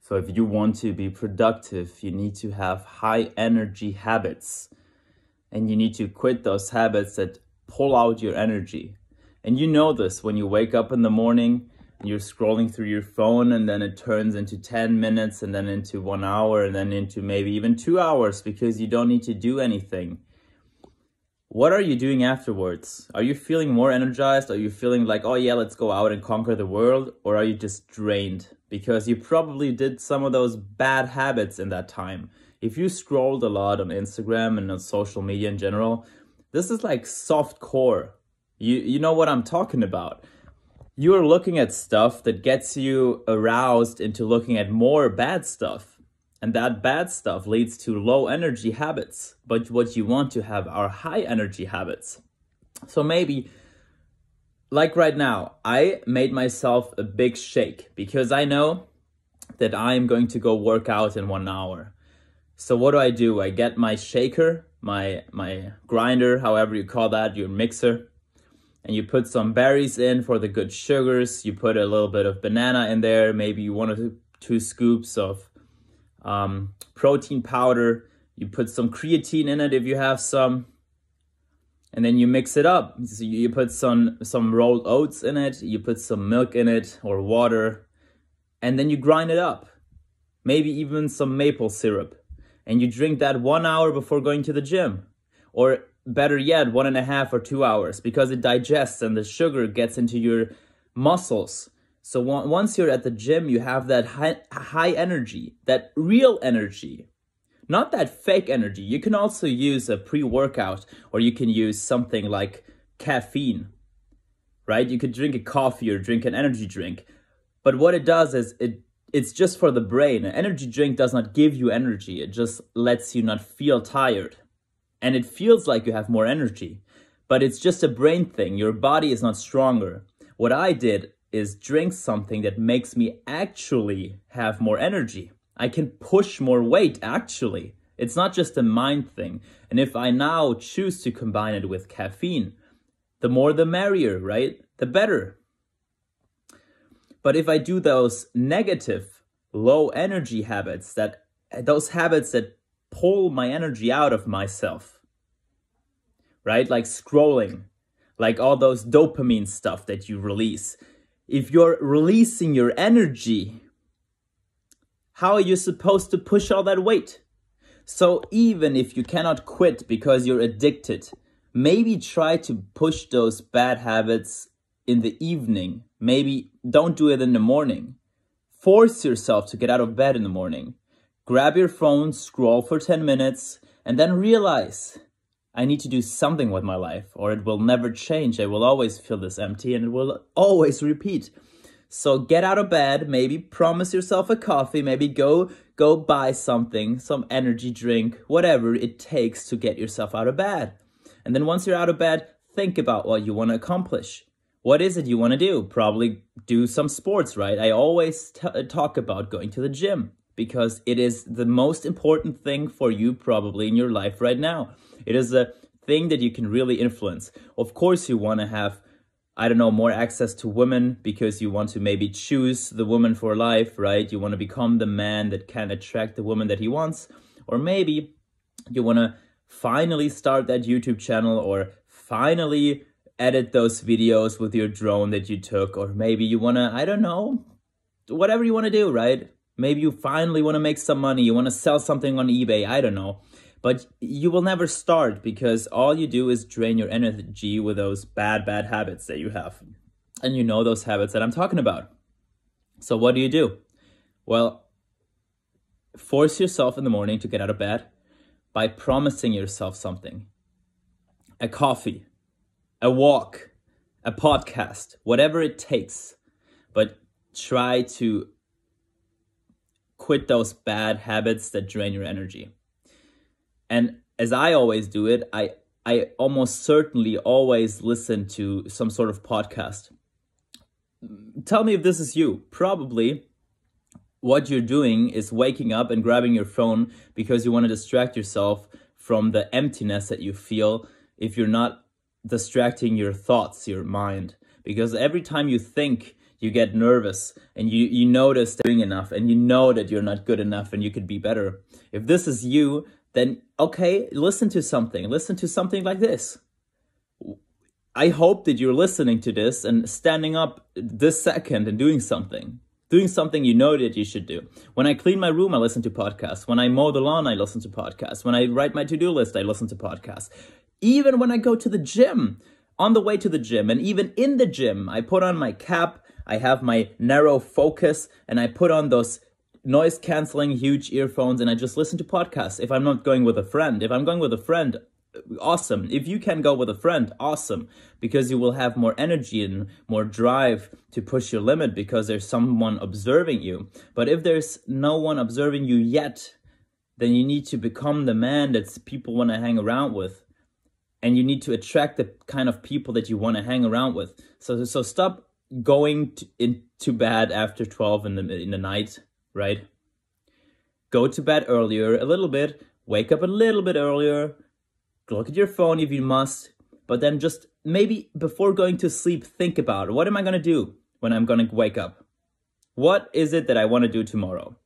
So if you want to be productive, you need to have high energy habits. And you need to quit those habits that pull out your energy. And you know this when you wake up in the morning and you're scrolling through your phone, and then it turns into 10 minutes and then into 1 hour and then into maybe even 2 hours because you don't need to do anything. What are you doing afterwards? Are you feeling more energized? Are you feeling like, oh yeah, let's go out and conquer the world? Or are you just drained? Because you probably did some of those bad habits in that time. If you scrolled a lot on Instagram and on social media in general, this is like soft core. You know what I'm talking about. You're looking at stuff that gets you aroused into looking at more bad stuff. And that bad stuff leads to low energy habits. But what you want to have are high energy habits. So maybe, like right now, I made myself a big shake because I know that I'm going to go work out in 1 hour. So what do? I get my shaker, my grinder, however you call that, your mixer. And you put some berries in for the good sugars. You put a little bit of banana in there, maybe 1 or 2 scoops of protein powder. You put some creatine in it if you have some. And then you mix it up. So you put some rolled oats in it. You put some milk in it or water. And then you grind it up. Maybe even some maple syrup. And you drink that 1 hour before going to the gym. Or better yet, 1.5 or 2 hours, because it digests and the sugar gets into your muscles. So once you're at the gym, you have that high energy, that real energy, not that fake energy. You can also use a pre-workout, or you can use something like caffeine, right? You could drink a coffee or drink an energy drink. But what it does is it's just for the brain. An energy drink does not give you energy. It just lets you not feel tired. And it feels like you have more energy, but it's just a brain thing. Your body is not stronger. What I did is drink something that makes me actually have more energy. I can push more weight, actually. It's not just a mind thing. And if I now choose to combine it with caffeine, the more the merrier, right? The better. But if I do those negative, low energy habits, those habits that pull my energy out of myself, right? Like scrolling, like all those dopamine stuff that you release. If you're releasing your energy, how are you supposed to push all that weight? So even if you cannot quit because you're addicted, maybe try to push those bad habits in the evening. Maybe don't do it in the morning. Force yourself to get out of bed in the morning. Grab your phone, scroll for 10 minutes, and then realize, I need to do something with my life, or it will never change. I will always feel this empty, and it will always repeat. So get out of bed, maybe promise yourself a coffee, maybe go buy something, some energy drink, whatever it takes to get yourself out of bed. And then once you're out of bed, think about what you want to accomplish. What is it you want to do? Probably do some sports, right? I always talk about going to the gym, because it is the most important thing for you probably in your life right now. It is a thing that you can really influence. Of course, you want to have, more access to women because you want to maybe choose the woman for life, right? You want to become the man that can attract the woman that he wants. Or maybe you want to finally start that YouTube channel, or finally edit those videos with your drone that you took. Or maybe you want to, whatever you want to do, right? Maybe you finally want to make some money. You want to sell something on eBay. I don't know. But you will never start because all you do is drain your energy with those bad habits that you have. And you know those habits that I'm talking about. So what do? Well, force yourself in the morning to get out of bed by promising yourself something. A coffee, a walk, a podcast, whatever it takes. But try to quit those bad habits that drain your energy. And as I always do it, I almost certainly always listen to some sort of podcast. Tell me if this is you. Probably what you're doing is waking up and grabbing your phone because you want to distract yourself from the emptiness that you feel if you're not distracting your thoughts, your mind. Because every time you think, you get nervous, and you notice that you're doing enough, and you know that you're not good enough and you could be better. If this is you, then okay, listen to something like this. I hope that you're listening to this and standing up this second and doing something you know that you should do. When I clean my room, I listen to podcasts. When I mow the lawn, I listen to podcasts. When I write my to-do list, I listen to podcasts. Even when I go to the gym, on the way to the gym, and even in the gym, I put on my cap, I have my narrow focus, and I put on those noise-canceling huge earphones, and I just listen to podcasts. If I'm not going with a friend, if I'm going with a friend, awesome. If you can go with a friend, awesome, because you will have more energy and more drive to push your limit because there's someone observing you. But if there's no one observing you yet, then you need to become the man that people want to hang around with, and you need to attract the kind of people that you want to hang around with. So stop going into bed after 12 in the night, right? Go to bed earlier a little bit, wake up a little bit earlier. Look at your phone if you must, but then just maybe before going to sleep, think about, what am I going to do when I'm going to wake up? What is it that I want to do tomorrow?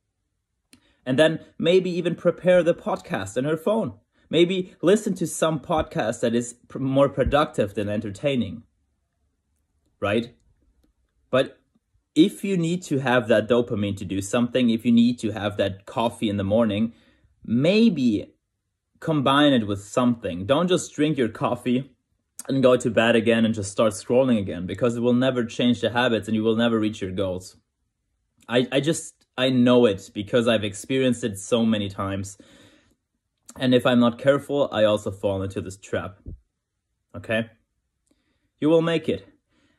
And then maybe even prepare the podcast on her phone. Maybe listen to some podcast that is more productive than entertaining, right? But if you need to have that dopamine to do something, if you need to have that coffee in the morning, maybe combine it with something. Don't just drink your coffee and go to bed again and just start scrolling again, because it will never change the habits and you will never reach your goals. I know it because I've experienced it so many times. And if I'm not careful, I also fall into this trap. Okay? You will make it.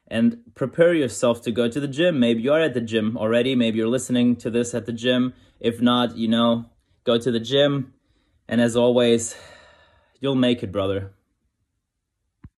And prepare yourself to go to the gym. Maybe you are at the gym already. Maybe you're listening to this at the gym. If not, go to the gym. And as always, you'll make it, brother.